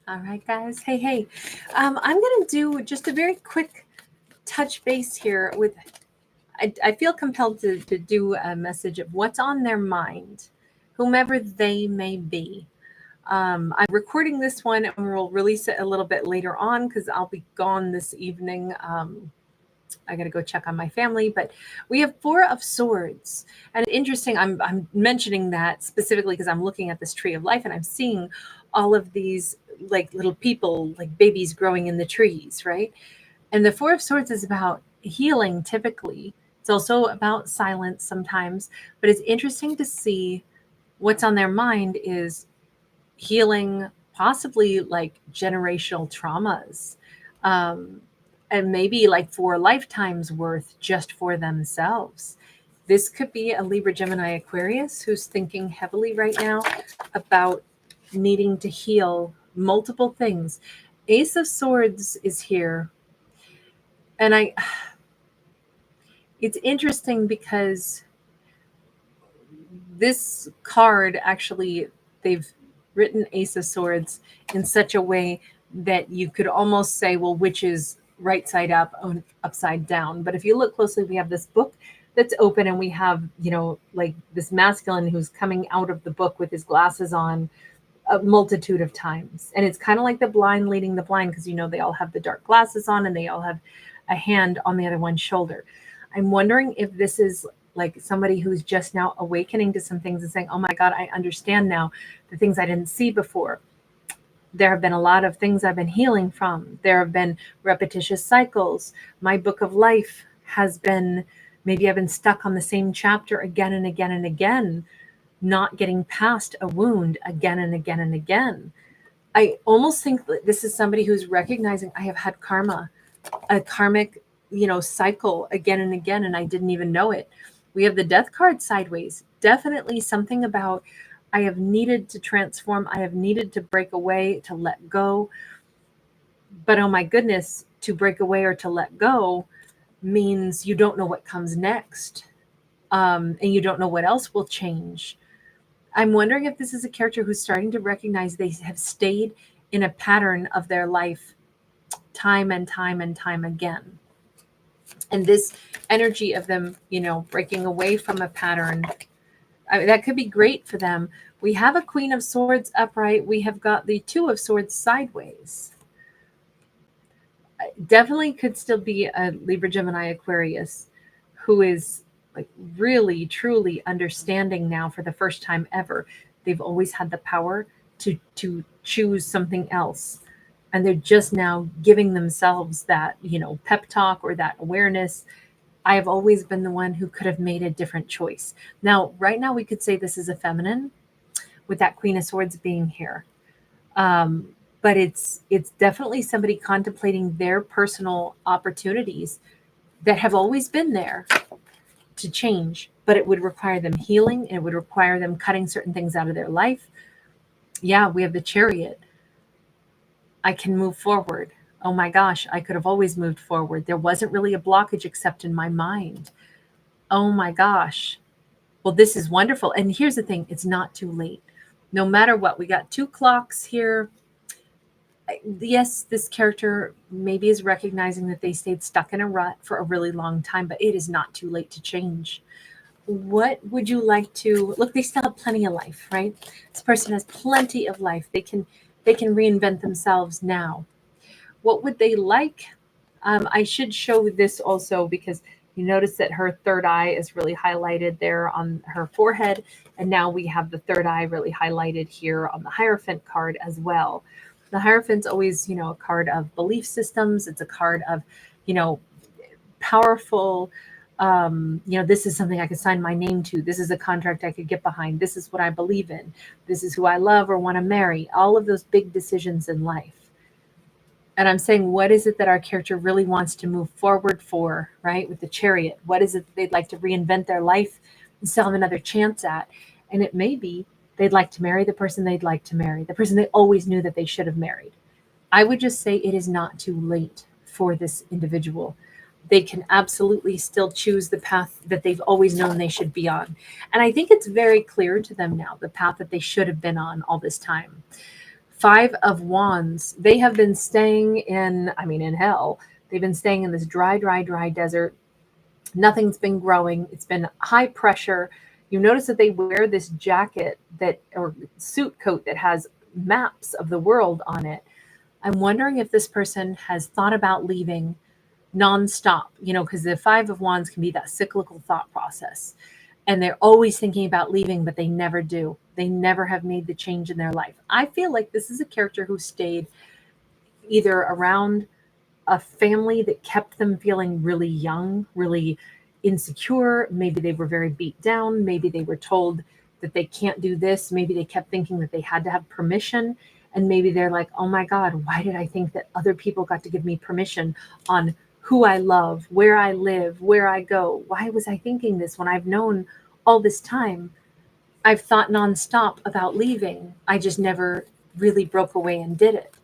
All right, guys. Hey. I'm going to do just a very quick touch base here with. I feel compelled to do a message of what's on their mind, whomever they may be. I'm recording this one and we'll release it a little bit later on because I'll be gone this evening. I got to go check on my family, but we have Four of Swords, and it's interesting. I'm mentioning that specifically because I'm looking at this tree of life and I'm seeing all of these like little people, like babies growing in the trees, right? And the Four of Swords is about healing typically. It's also about silence sometimes, but it's interesting to see what's on their mind is healing possibly like generational traumas. Um, and maybe like for a lifetime's worth just for themselves. This could be a Libra, Gemini, Aquarius who's thinking heavily right now about needing to heal multiple things. Ace of Swords is here. And it's interesting because this card actually, they've written Ace of Swords in such a way that you could almost say, well, which is right side up or upside down. But if you look closely, we have this book that's open and we have, like this masculine who's coming out of the book with his glasses on a multitude of times. And it's kind of like the blind leading the blind because, they all have the dark glasses on and they all have a hand on the other one's shoulder. I'm wondering if this is like somebody who's just now awakening to some things and saying, oh my God, I understand now the things I didn't see before. There have been a lot of things I've been healing from. There have been repetitious cycles. My book of life has been, maybe I've been stuck on the same chapter again and again and again, not getting past a wound again and again and again. I almost think that this is somebody who's recognizing I have had karma, a karmic, cycle again and again, and I didn't even know it. We have the death card sideways. Definitely something about I have needed to transform. I have needed to break away, to let go. But oh my goodness, to break away or to let go means you don't know what comes next. And you don't know what else will change. I'm wondering if this is a character who's starting to recognize they have stayed in a pattern of their life time and time and time again. And this energy of them, breaking away from a pattern, that could be great for them. We have a Queen of Swords upright. We have got the Two of Swords sideways. Definitely could still be a Libra, Gemini, Aquarius who is like really, truly understanding now for the first time ever. They've always had the power to choose something else. And they're just now giving themselves that, pep talk or that awareness. I have always been the one who could have made a different choice. Now, right now, we could say this is a feminine with that Queen of Swords being here. But it's definitely somebody contemplating their personal opportunities that have always been there to change, but it would require them healing and it would require them cutting certain things out of their life. Yeah, we have the Chariot. I can move forward. Oh my gosh, I could have always moved forward. There wasn't really a blockage except in my mind. Oh my gosh. Well, this is wonderful. And here's the thing, it's not too late. No matter what, we got two clocks here. Yes, this character maybe is recognizing that they stayed stuck in a rut for a really long time, but it is not too late to change. What would you like to look? They still have plenty of life, right? This person has plenty of life. They can reinvent themselves now. What would they like? I should show this also because you notice that her third eye is really highlighted there on her forehead. And now we have the third eye really highlighted here on the Hierophant card as well. The Hierophant's always, a card of belief systems. It's a card of, you know, powerful, this is something I could sign my name to. This is a contract I could get behind. This is what I believe in. This is who I love or want to marry. All of those big decisions in life. And I'm saying, what is it that our character really wants to move forward for, right? With the Chariot, what is it that they'd like to reinvent their life and still have another chance at? And it may be they'd like to marry the person they'd like to marry, the person they always knew that they should have married. I would just say it is not too late for this individual. They can absolutely still choose the path that they've always known they should be on. And I think it's very clear to them now, the path that they should have been on all this time. Five of Wands, they have been staying in hell. They've been staying in this dry, dry, dry desert. Nothing's been growing. It's been high pressure. You notice that they wear this jacket or suit coat that has maps of the world on it. I'm wondering if this person has thought about leaving nonstop, because the Five of Wands can be that cyclical thought process. And they're always thinking about leaving, but they never do. They never have made the change in their life. I feel like this is a character who stayed either around a family that kept them feeling really young, really insecure. Maybe they were very beat down. Maybe they were told that they can't do this. Maybe they kept thinking that they had to have permission. And maybe they're like, oh my God, why did I think that other people got to give me permission on who I love, where I live, where I go? Why was I thinking this when I've known all this time? I've thought nonstop about leaving. I just never really broke away and did it.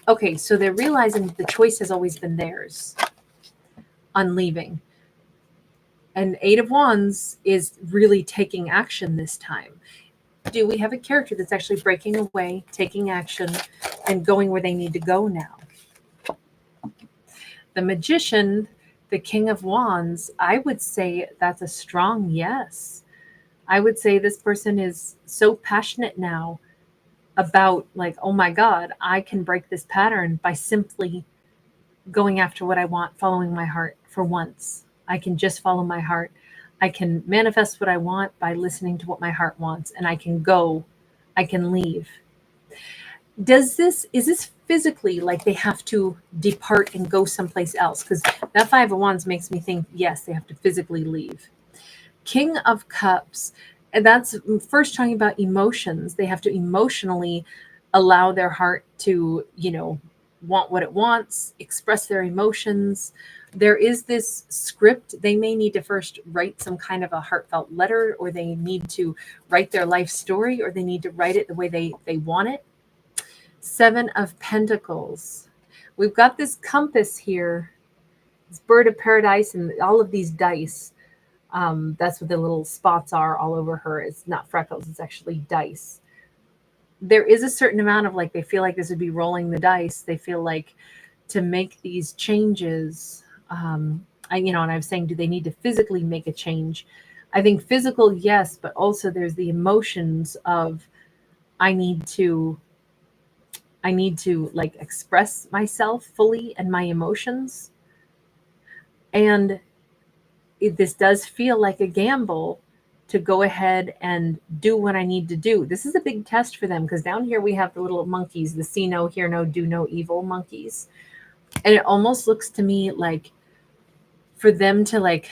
Okay, so they're realizing that the choice has always been theirs on leaving. And Eight of Wands is really taking action this time. Do we have a character that's actually breaking away, taking action, and going where they need to go now? The Magician, the King of Wands, I would say that's a strong yes. I would say this person is so passionate now about like, oh my God, I can break this pattern by simply going after what I want, following my heart for once. I can just follow my heart. I can manifest what I want by listening to what my heart wants, and I can go, I can leave. Is this physically like they have to depart and go someplace else? Because that Five of Wands makes me think, yes, they have to physically leave. King of Cups, and that's first talking about emotions. They have to emotionally allow their heart to, want what it wants, express their emotions. There is this script. They may need to first write some kind of a heartfelt letter, or they need to write their life story, or they need to write it the way they want it. Seven of Pentacles. We've got this compass here, this bird of paradise, and all of these dice. That's what the little spots are all over her. It's not freckles, it's actually dice. There is a certain amount of like, they feel like this would be rolling the dice. They feel like to make these changes, and I was saying, do they need to physically make a change? I think physical, yes, but also there's the emotions of, I need to like express myself fully and my emotions. And this does feel like a gamble to go ahead and do what I need to do. This is a big test for them, because down here we have the little monkeys, the see no, hear no, do no evil monkeys. And it almost looks to me like for them to like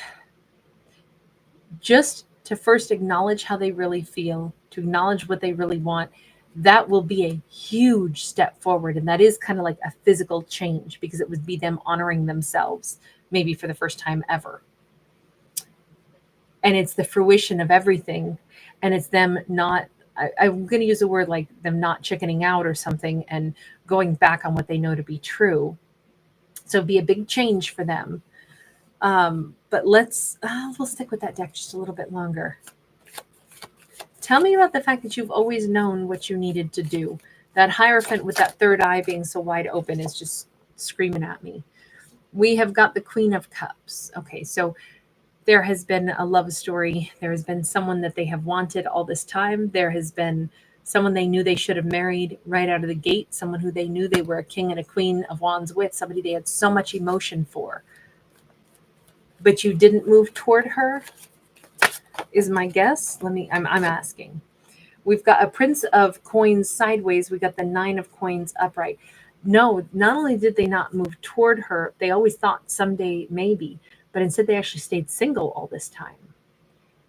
just to first acknowledge how they really feel, to acknowledge what they really want, that will be a huge step forward. And that is kind of like a physical change, because it would be them honoring themselves, maybe for the first time ever. And it's the fruition of everything. And it's them not, I'm going to use a word like them not chickening out or something and going back on what they know to be true. So it'd be a big change for them. But we'll stick with that deck just a little bit longer. Tell me about the fact that you've always known what you needed to do. That Hierophant with that third eye being so wide open is just screaming at me. We have got the Queen of Cups. Okay, so there has been a love story. There has been someone that they have wanted all this time. There has been someone they knew they should have married right out of the gate, someone who they knew they were a king and a queen of wands with, somebody they had so much emotion for. But you didn't move toward her, is my guess. I'm asking. We've got a Prince of Coins sideways. We got the Nine of Coins upright. No, not only did they not move toward her, they always thought someday maybe, but instead they actually stayed single all this time.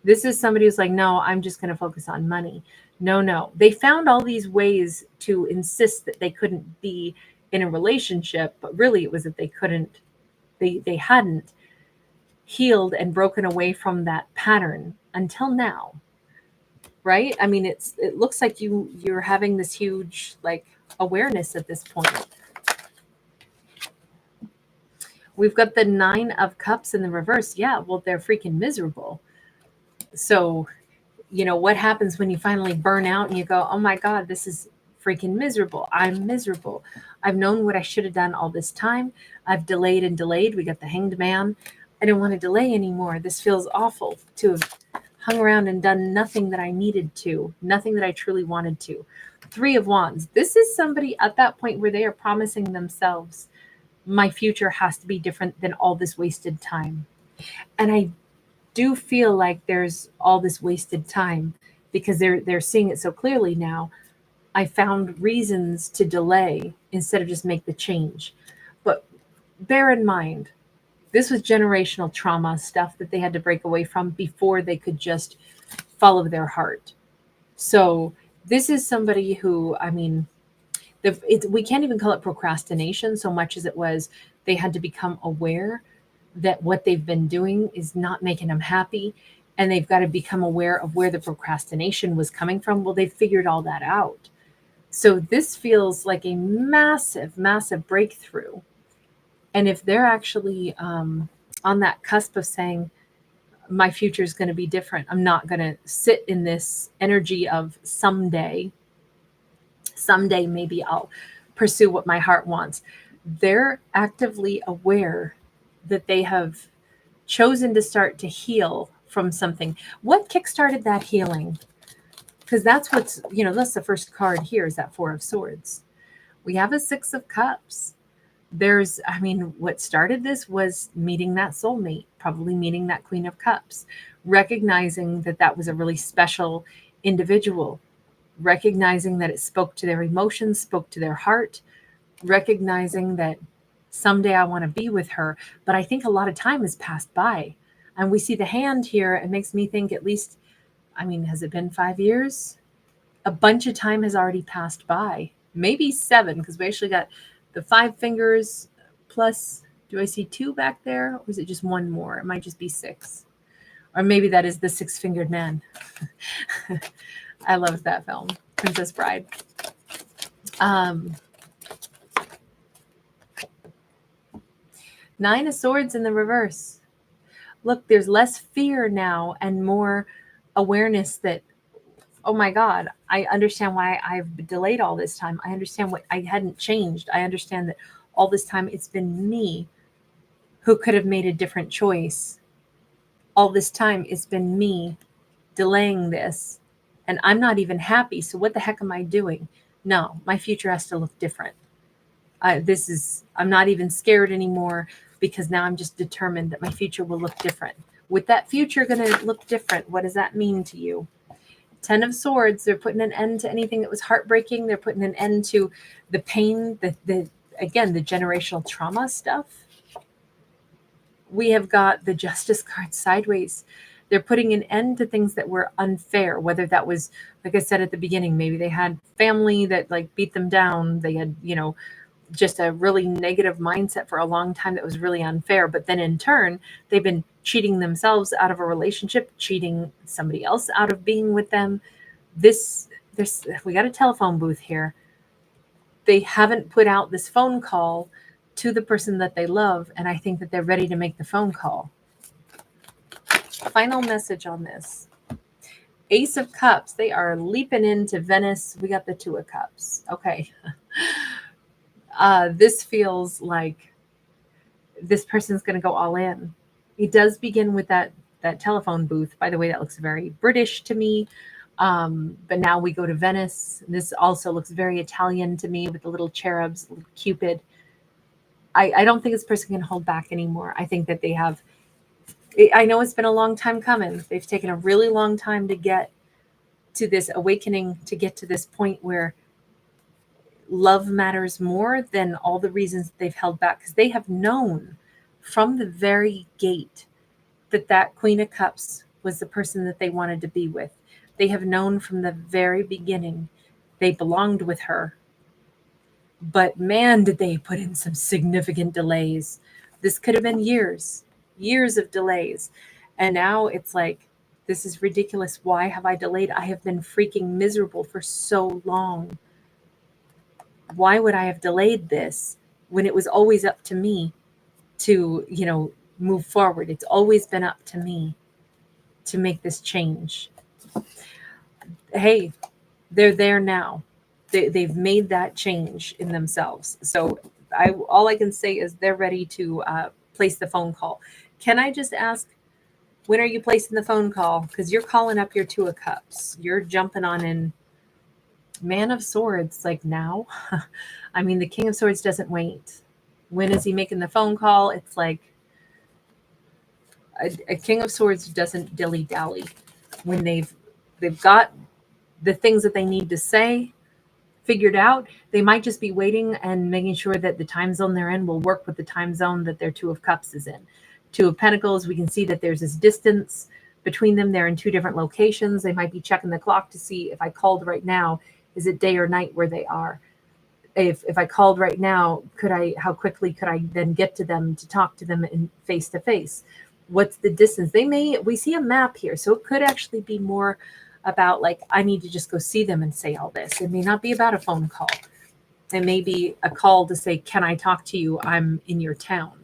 This is somebody who's like, no, I'm just going to focus on money. No. They found all these ways to insist that they couldn't be in a relationship, but really it was that they hadn't healed and broken away from that pattern until now. Right? I mean, it looks like you're having this huge like awareness at this point. We've got the Nine of Cups in the reverse. Yeah, well, they're freaking miserable. So, what happens when you finally burn out and you go, oh my God, this is freaking miserable. I'm miserable. I've known what I should have done all this time. I've delayed and delayed. We got the Hanged Man. I don't want to delay anymore. This feels awful to have hung around and done nothing that I needed to, nothing that I truly wanted to. Three of Wands. This is somebody at that point where they are promising themselves, my future has to be different than all this wasted time. And I do feel like there's all this wasted time because they're seeing it so clearly now. I found reasons to delay instead of just make the change. But bear in mind, this was generational trauma stuff that they had to break away from before they could just follow their heart. So this is somebody who, I mean, we can't even call it procrastination so much as it was they had to become aware that what they've been doing is not making them happy, and they've got to become aware of where the procrastination was coming from. Well, they've figured all that out. So this feels like a massive, massive breakthrough. And if they're actually on that cusp of saying, my future is going to be different, I'm not going to sit in this energy of someday maybe I'll pursue what my heart wants. They're actively aware that they have chosen to start to heal from something. What kickstarted that healing? Because that's what's, that's the first card here, is that Four of Swords. We have a Six of Cups. What started this was meeting that soulmate, probably meeting that Queen of Cups, recognizing that that was a really special individual, recognizing that it spoke to their emotions, spoke to their heart, recognizing that someday I want to be with her. But I think a lot of time has passed by. And we see the hand here. It makes me think at least, has it been 5 years? A bunch of time has already passed by. Maybe 7, because we actually got the 5 fingers plus, do I see 2 back there? Or is it just 1 more? It might just be 6. Or maybe that is the 6-fingered man. I loved that film, Princess Bride. Nine of Swords in the reverse. Look, there's less fear now and more awareness that, oh my God, I understand why I've delayed all this time. I understand what I hadn't changed. I understand that all this time it's been me who could have made a different choice. All this time it's been me delaying this, and I'm not even happy. So what the heck am I doing? No, my future has to look different. I'm not even scared anymore, because now I'm just determined that my future will look different. With that future going to look different, what does that mean to you? 10 of Swords, they're putting an end to anything that was heartbreaking. They're putting an end to the pain, the generational trauma stuff. We have got the Justice card sideways. They're putting an end to things that were unfair, whether that was, like I said at the beginning, maybe they had family that beat them down. They had, just a really negative mindset for a long time that was really unfair. But then in turn, they've been cheating themselves out of a relationship, cheating somebody else out of being with them. We got a telephone booth here. They haven't put out this phone call to the person that they love, and I think that they're ready to make the phone call. Final message on this. Ace of Cups, they are leaping into Venice. We got the Two of Cups. Okay. This feels like this person's going to go all in. It does begin with that telephone booth. By the way, that looks very British to me. But now we go to Venice. This also looks very Italian to me, with the little cherubs, little Cupid. I don't think this person can hold back anymore. I think that they have, I know it's been a long time coming. They've taken a really long time to get to this awakening, to get to this point where love matters more than all the reasons they've held back, because they have known from the very gate that Queen of Cups was the person that they wanted to be with. They have known from the very beginning they belonged with her. But man, did they put in some significant delays. This could have been years of delays. And now it's like, this is ridiculous. Why have I delayed? I have been freaking miserable for so long. Why would I have delayed this when it was always up to me to, move forward? It's always been up to me to make this change. Hey, they're there now. They've made that change in themselves. So all I can say is they're ready to place the phone call. Can I just ask, when are you placing the phone call? Because you're calling up your Two of Cups. You're jumping on in Man of Swords, like now. I mean, the King of Swords doesn't wait. When is he making the phone call? It's like a King of Swords doesn't dilly-dally. When they've got the things that they need to say figured out, they might just be waiting and making sure that the time zone they're in will work with the time zone that their Two of Cups is in. Two of Pentacles, we can see that there's this distance between them. They're in two different locations. They might be checking the clock to see, if I called right now, is it day or night where they are? If I called right now, how quickly could I then get to them to talk to them in face to face? What's the distance? We see a map here, so it could actually be more about like, I need to just go see them and say all this. It may not be about a phone call. It may be a call to say, can I talk to you? I'm in your town.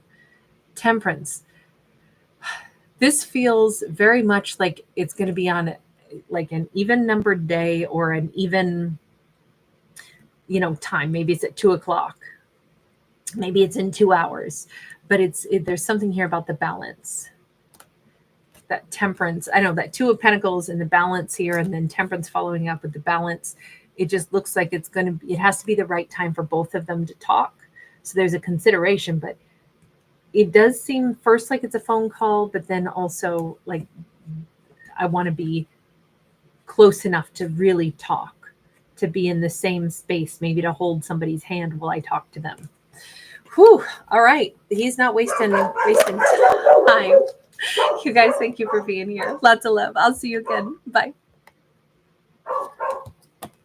Temperance. This feels very much like it's going to be on like an even numbered day or an even, time. Maybe it's at 2:00. Maybe it's in 2 hours, but there's something here about the balance. That temperance, I know that Two of Pentacles and the balance here, and then temperance following up with the balance. It just looks like it has to be the right time for both of them to talk. So there's a consideration, but it does seem first like it's a phone call, but then also like I want to be close enough to really talk, to be in the same space, maybe to hold somebody's hand while I talk to them. Whew. All right. He's not wasting time. You guys, thank you for being here. Lots of love. I'll see you again. Bye.